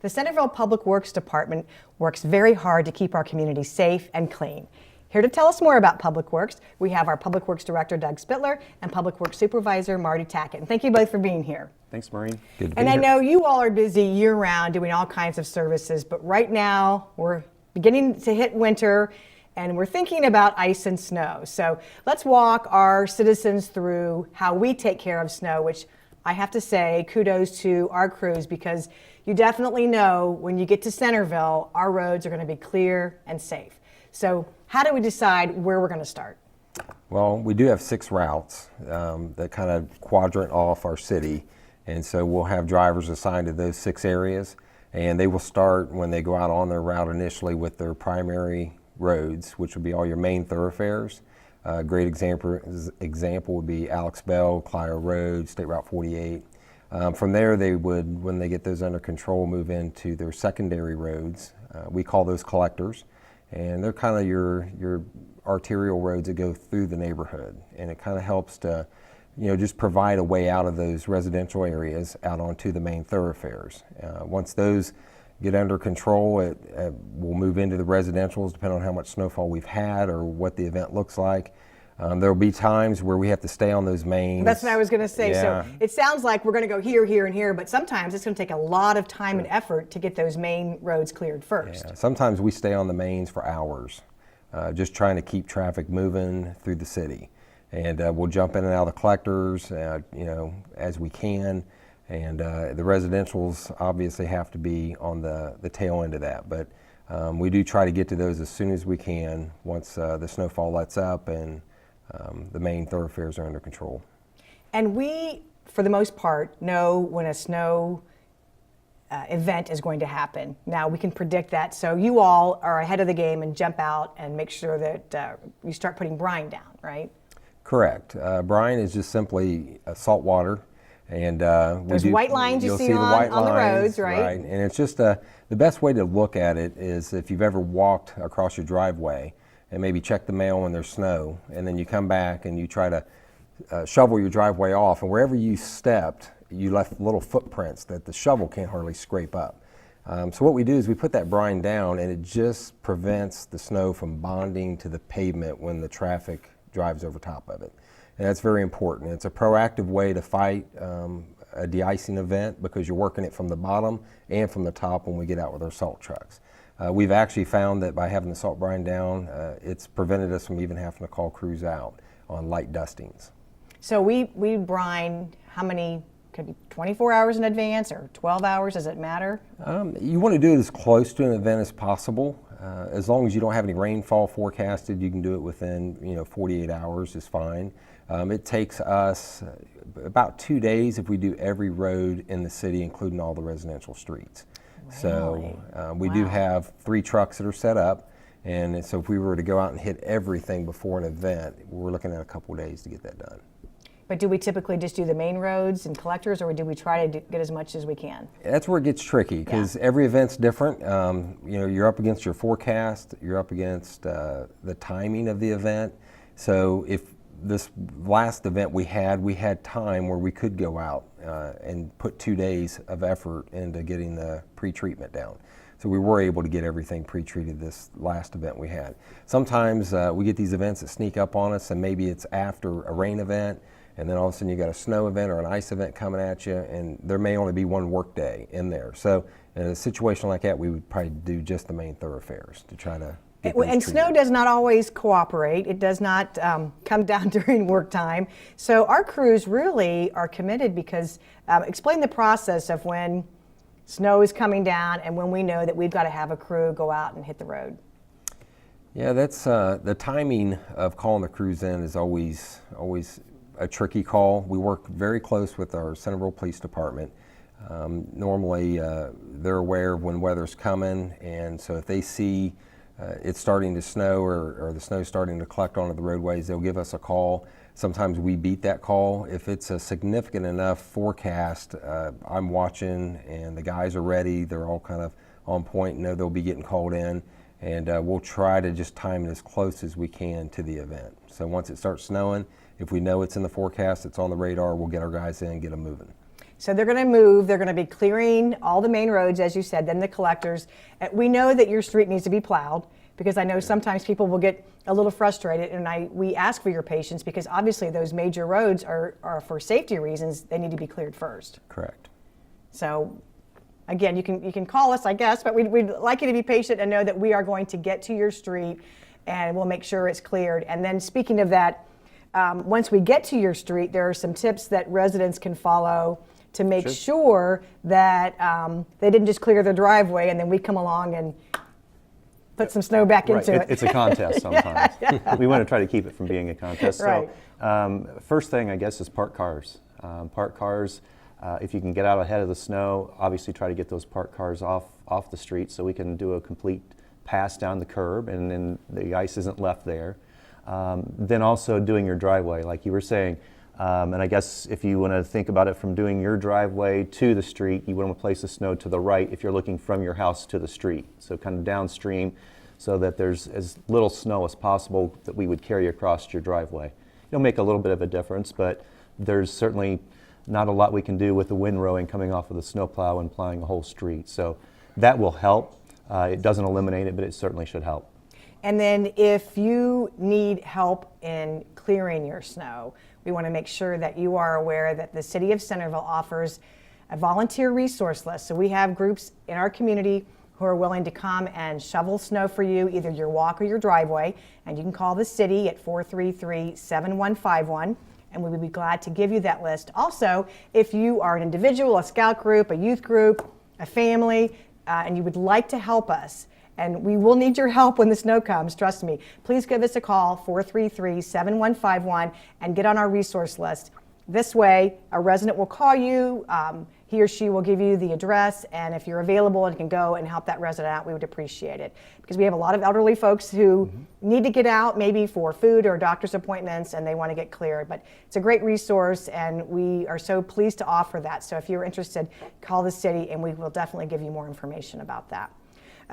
The Centerville Public Works Department works very hard to keep our community safe and clean. Here to tell us more about Public Works, we have our Public Works Director, Doug Spitler, and Public Works Supervisor, Marty Tackett. And thank you both for being here. Thanks, Maureen. Good to be And I here. know you all are busy year-round doing all kinds of services, but right now we're beginning to hit winter and we're thinking about ice and snow. So let's walk our citizens through how we take care of snow, which I have to say kudos to our crews, because you definitely know when you get to Centerville, our roads are going to be clear and safe. So how do we decide where we're going to start? Well, we do have 6 routes that kind of quadrant off our city, and so we'll have drivers assigned to those 6 areas, and they will start when they go out on their route initially with their primary roads, which would be all your main thoroughfares. A great example would be Alex Bell, Clio Road, State Route 48. From there, they would, when they get those under control, move into their secondary roads. We call those collectors, and they're kind of your arterial roads that go through the neighborhood, and it kind of helps to, just provide a way out of those residential areas out onto the main thoroughfares. Once those get under control, it will move into the residentials depending on how much snowfall we've had or what the event looks like. There will be times where we have to stay on those mains. That's what I was going to say. Yeah. So it sounds like we're going to go here, here, and here, but sometimes it's going to take a lot of time and effort to get those main roads cleared first. Yeah. Sometimes we stay on the mains for hours, just trying to keep traffic moving through the city. And we'll jump in and out of the collectors, as we can. And the residentials obviously have to be on the tail end of that. But we do try to get to those as soon as we can once the snowfall lets up and the main thoroughfares are under control. And we, for the most part, know when a snow event is going to happen. Now we can predict that, so you all are ahead of the game and jump out and make sure that you start putting brine down, right? Correct. Brine is just simply salt water. And those white lines you see the white on the lines, roads, right? And it's just the best way to look at it is if you've ever walked across your driveway and maybe check the mail when there's snow, and then you come back and you try to shovel your driveway off, and wherever you stepped, you left little footprints that the shovel can't hardly scrape up. So what we do is we put that brine down, and it just prevents the snow from bonding to the pavement when the traffic drives over top of it. And that's very important. It's a proactive way to fight a de-icing event because you're working it from the bottom and from the top when we get out with our salt trucks. We've actually found that by having the salt brine down, it's prevented us from even having to call crews out on light dustings. So we brine how many? Could be 24 hours in advance or 12 hours, does it matter? You want to do it as close to an event as possible. As long as you don't have any rainfall forecasted, you can do it within 48 hours is fine. It takes us about 2 days if we do every road in the city, including all the residential streets. Really? So we do have 3 trucks that are set up, and so if we were to go out and hit everything before an event, we're looking at a couple of days to get that done. But do we typically just do the main roads and collectors, or do we try to get as much as we can? That's where it gets tricky because every event's different. You're up against your forecast, you're up against the timing of the event. So if this last event we had time where we could go out and put 2 days of effort into getting the pre-treatment down. So we were able to get everything pre-treated this last event we had. Sometimes we get these events that sneak up on us, and maybe it's after a rain event, and then all of a sudden you got a snow event or an ice event coming at you, and there may only be one work day in there. So in a situation like that, we would probably do just the main thoroughfares to try to get those And snow does not always cooperate. It does not come down during work time. So our crews really are committed because, explain the process of when snow is coming down and when we know that we've got to have a crew go out and hit the road. Yeah, that's the timing of calling the crews in is always a tricky call. We work very close with our Centerville Police Department. Normally, they're aware of when weather's coming, and so if they see it's starting to snow or the snow's starting to collect onto the roadways, they'll give us a call. Sometimes we beat that call. If it's a significant enough forecast, I'm watching and the guys are ready. They're all kind of on point and know they'll be getting called in, and we'll try to just time it as close as we can to the event. So once it starts snowing, if we know it's in the forecast, it's on the radar, we'll get our guys in and get them moving. So they're going to move, they're going to be clearing all the main roads, as you said, then the collectors. We know that your street needs to be plowed, because I know sometimes people will get a little frustrated, and we ask for your patience, because obviously those major roads are for safety reasons, they need to be cleared first. Correct. So again, you can call us, I guess, but we'd like you to be patient and know that we are going to get to your street and we'll make sure it's cleared. And then speaking of that, once we get to your street, there are some tips that residents can follow to make sure that they didn't just clear their driveway and then we come along and put some snow back into it. It's a contest sometimes. We want to try to keep it from being a contest. Right. So first thing, I guess, is park cars. If you can get out ahead of the snow, obviously try to get those parked cars off the street so we can do a complete pass down the curb and then the ice isn't left there. Then also doing your driveway, like you were saying. And I guess if you want to think about it from doing your driveway to the street, you want to place the snow to the right if you're looking from your house to the street. So kind of downstream so that there's as little snow as possible that we would carry across your driveway. It'll make a little bit of a difference, but there's certainly not a lot we can do with the windrowing coming off of the snowplow and plowing a whole street. So that will help. It doesn't eliminate it, but it certainly should help. And then if you need help in clearing your snow, we want to make sure that you are aware that the City of Centerville offers a volunteer resource list. So we have groups in our community who are willing to come and shovel snow for you, either your walk or your driveway. And you can call the city at 433-7151. And we would be glad to give you that list. Also, if you are an individual, a scout group, a youth group, a family, and you would like to help us, and we will need your help when the snow comes, trust me, please give us a call, 433-7151, and get on our resource list. This way, a resident will call you, he or she will give you the address, and if you're available and can go and help that resident out, we would appreciate it. Because we have a lot of elderly folks who need to get out, maybe for food or doctor's appointments, and they want to get cleared. But it's a great resource, and we are so pleased to offer that. So if you're interested, call the city, and we will definitely give you more information about that.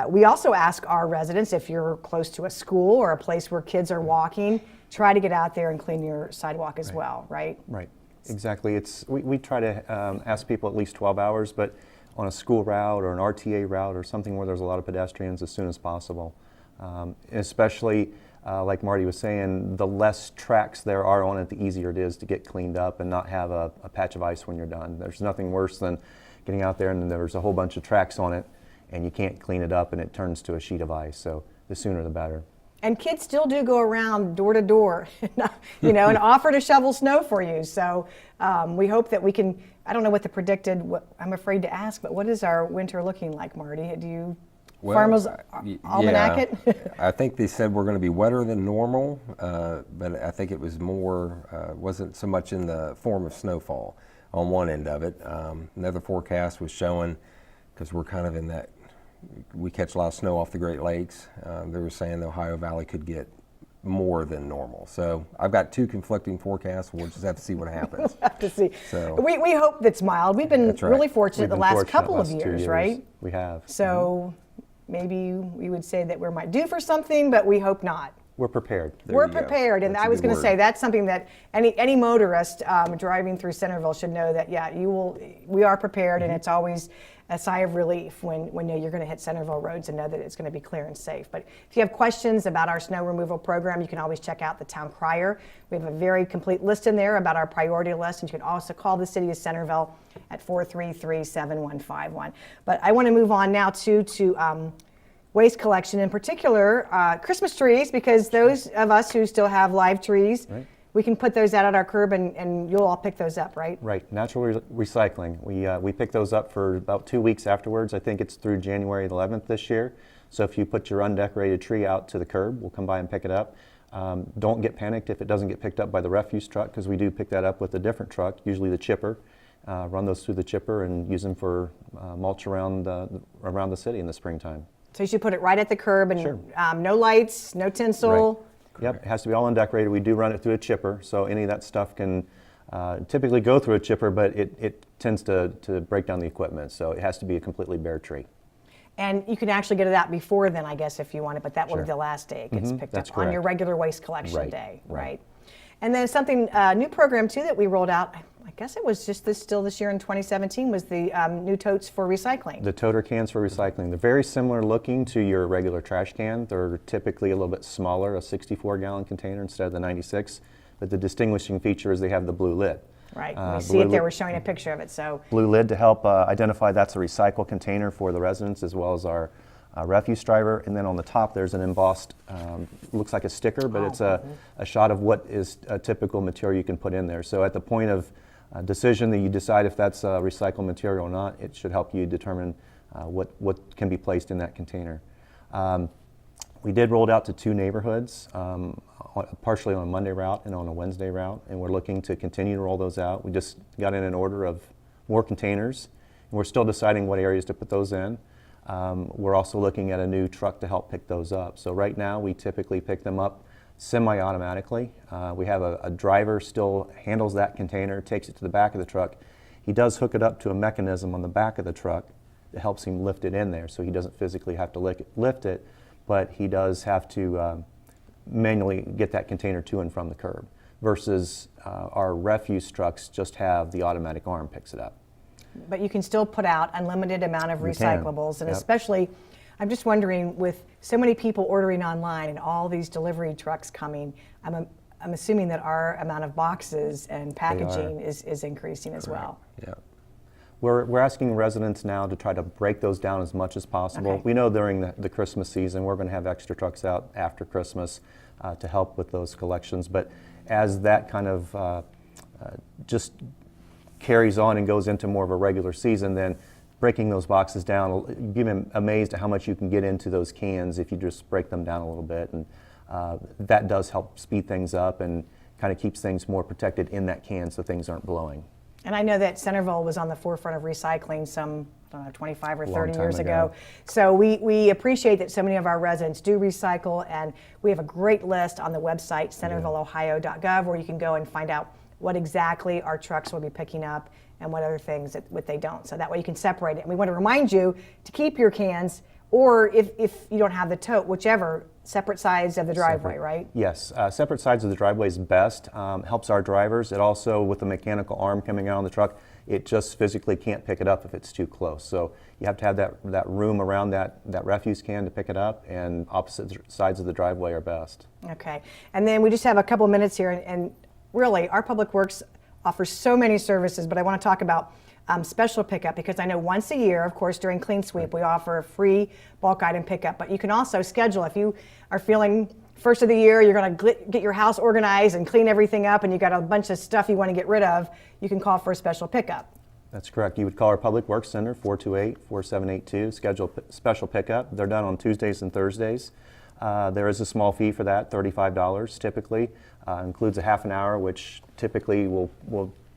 We also ask our residents, if you're close to a school or a place where kids are walking, try to get out there and clean your sidewalk as well, right? Right. Exactly. We try to ask people at least 12 hours, but on a school route or an RTA route or something where there's a lot of pedestrians, as soon as possible. Especially, like Marty was saying, the less tracks there are on it, the easier it is to get cleaned up and not have a patch of ice when you're done. There's nothing worse than getting out there and then there's a whole bunch of tracks on it and you can't clean it up and it turns to a sheet of ice. So the sooner the better. And kids still do go around door to door, and offer to shovel snow for you. So we hope that we can, I don't know what the predicted, I'm afraid to ask, but what is our winter looking like, Marty? Do you, farmers almanac it? I think they said we're going to be wetter than normal, but I think it was more, wasn't so much in the form of snowfall on one end of it. Another forecast was showing, because we're kind of in that, we catch a lot of snow off the Great Lakes. They were saying the Ohio Valley could get more than normal. So I've got two conflicting forecasts. We'll just have to see what happens. We'll have to see. So we hope that's mild. We've been really fortunate the last couple of years, right? We have. So maybe we would say that we're due for something, but we hope not. We're prepared. We're prepared, and I was going to say that's something that any motorist driving through Centerville should know, that we are prepared, and it's always a sigh of relief when you're going to hit Centerville roads and know that it's going to be clear and safe. But if you have questions about our snow removal program, you can always check out the town crier. We have a very complete list in there about our priority list, and you can also call the city of Centerville at 433-7151. But I want to move on now to waste collection, in particular Christmas trees, because those of us who still have live trees, we can put those out at our curb and you'll all pick those up, right? Right, natural recycling. We pick those up for about 2 weeks afterwards. I think it's through January 11th this year. So if you put your undecorated tree out to the curb, we'll come by and pick it up. Don't get panicked if it doesn't get picked up by the refuse truck, because we do pick that up with a different truck, usually the chipper. Run those through the chipper and use them for mulch around the city in the springtime. So you should put it right at the curb, and no lights, no tinsel. Right. Yep, it has to be all undecorated. We do run it through a chipper, so any of that stuff can typically go through a chipper, but it tends to break down the equipment, so it has to be a completely bare tree. And you can actually get it out before then, I guess, if you want it, but that will be the last day it gets picked up on your regular waste collection day, right? And then something, new program too that we rolled out, I guess it was just this year in 2017 was the new totes for recycling. The toter cans for recycling. They're very similar looking to your regular trash can. They're typically a little bit smaller, a 64-gallon container instead of the 96. But the distinguishing feature is they have the blue lid. Right. We see it there. We're showing a picture of it. So blue lid to help identify that's a recycle container for the residents as well as our refuse driver. And then on the top there's an embossed, looks like a sticker, but it's a shot of what is a typical material you can put in there. So at the point of decision that you decide if that's recycled material or not, it should help you determine what can be placed in that container. We did roll it out to 2 neighborhoods, partially on a Monday route and on a Wednesday route, and we're looking to continue to roll those out. We just got in an order of more containers, and we're still deciding what areas to put those in. We're also looking at a new truck to help pick those up. So right now we typically pick them up semi-automatically. We have a driver still handles that container, takes it to the back of the truck. He does hook it up to a mechanism on the back of the truck that helps him lift it in there, so he doesn't physically have to lift it, but he does have to manually get that container to and from the curb, versus our refuse trucks just have the automatic arm picks it up. But you can still put out unlimited amount of recyclables, and Yep. especially, I'm just wondering, with so many people ordering online and all these delivery trucks coming, I'm assuming that our amount of boxes and packaging is increasing as well. Yeah. We're asking residents now to try to break those down as much as possible. Okay. We know during the Christmas season we're going to have extra trucks out after Christmas to help with those collections, but as that kind of just carries on and goes into more of a regular season, then breaking those boxes down, you'd be amazed at how much you can get into those cans if you just break them down a little bit, and that does help speed things up and kind of keeps things more protected in that can so things aren't blowing. And I know that Centerville was on the forefront of recycling some, I don't know, 25 or 30 years ago. ago. So we appreciate that so many of our residents do recycle, and we have a great list on the website, centervilleohio.gov, where you can go and find out what exactly our trucks will be picking up and what other things what they don't. So that way you can separate it. And we want to remind you to keep your cans, or if you don't have the tote, whichever, separate sides of the driveway, right? Yes, separate sides of the driveway is best. Helps our drivers. It also, with the mechanical arm coming out on the truck, it just physically can't pick it up if it's too close. So you have to have that room around that refuse can to pick it up, and opposite sides of the driveway are best. Okay. And then we just have a couple minutes here, and really, our Public Works offers so many services, but I want to talk about special pickup, because I know once a year, of course, during Clean Sweep, we offer a free bulk item pickup, but you can also schedule. If you are feeling first of the year, you're going to get your house organized and clean everything up, and you got a bunch of stuff you want to get rid of, you can call for a special pickup. That's correct. You would call our Public Works Center, 428-4782, schedule special pickup. They're done on Tuesdays and Thursdays. There is a small fee for that, $35 typically. Includes a half an hour, which typically will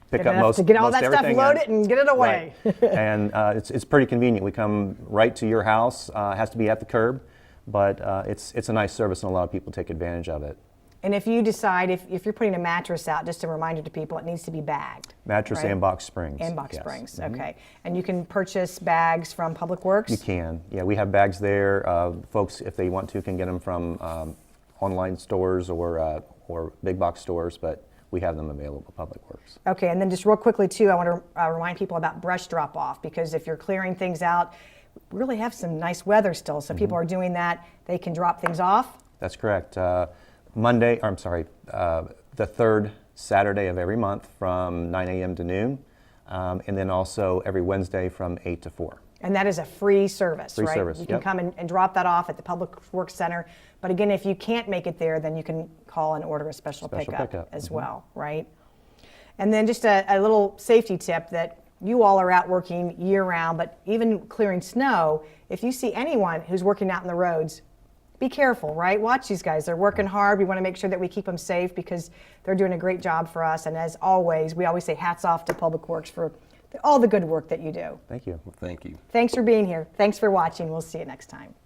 pick up most everything. To get all that stuff loaded and get it away. Right. And it's pretty convenient. We come right to your house. It has to be at the curb, but it's a nice service, and a lot of people take advantage of it. And if you decide, if you're putting a mattress out, just a reminder to people, it needs to be bagged. Mattress right? and box springs. And box yes. springs, okay. And you can purchase bags from Public Works? You can. Yeah, we have bags there. Folks, if they want to, can get them from online stores or big box stores, but we have them available at Public Works. Okay, and then just real quickly too, I want to remind people about brush drop off, because if you're clearing things out, we really have some nice weather still, so people are doing that. They can drop things off. That's correct. The third Saturday of every month from 9 a.m. to noon, and then also every Wednesday from 8 to 4. And that is a free service, Free right? service, You can yep. come and drop that off at the Public Works Center. But again, if you can't make it there, then you can call and order a special pickup as well, right? And then just a little safety tip, that you all are out working year-round, but even clearing snow, if you see anyone who's working out in the roads, be careful, right? Watch these guys. They're working hard. We want to make sure that we keep them safe, because they're doing a great job for us. And as always, we always say hats off to Public Works for all the good work that you do. Thank you. Well, thank you. Thanks for being here. Thanks for watching. We'll see you next time.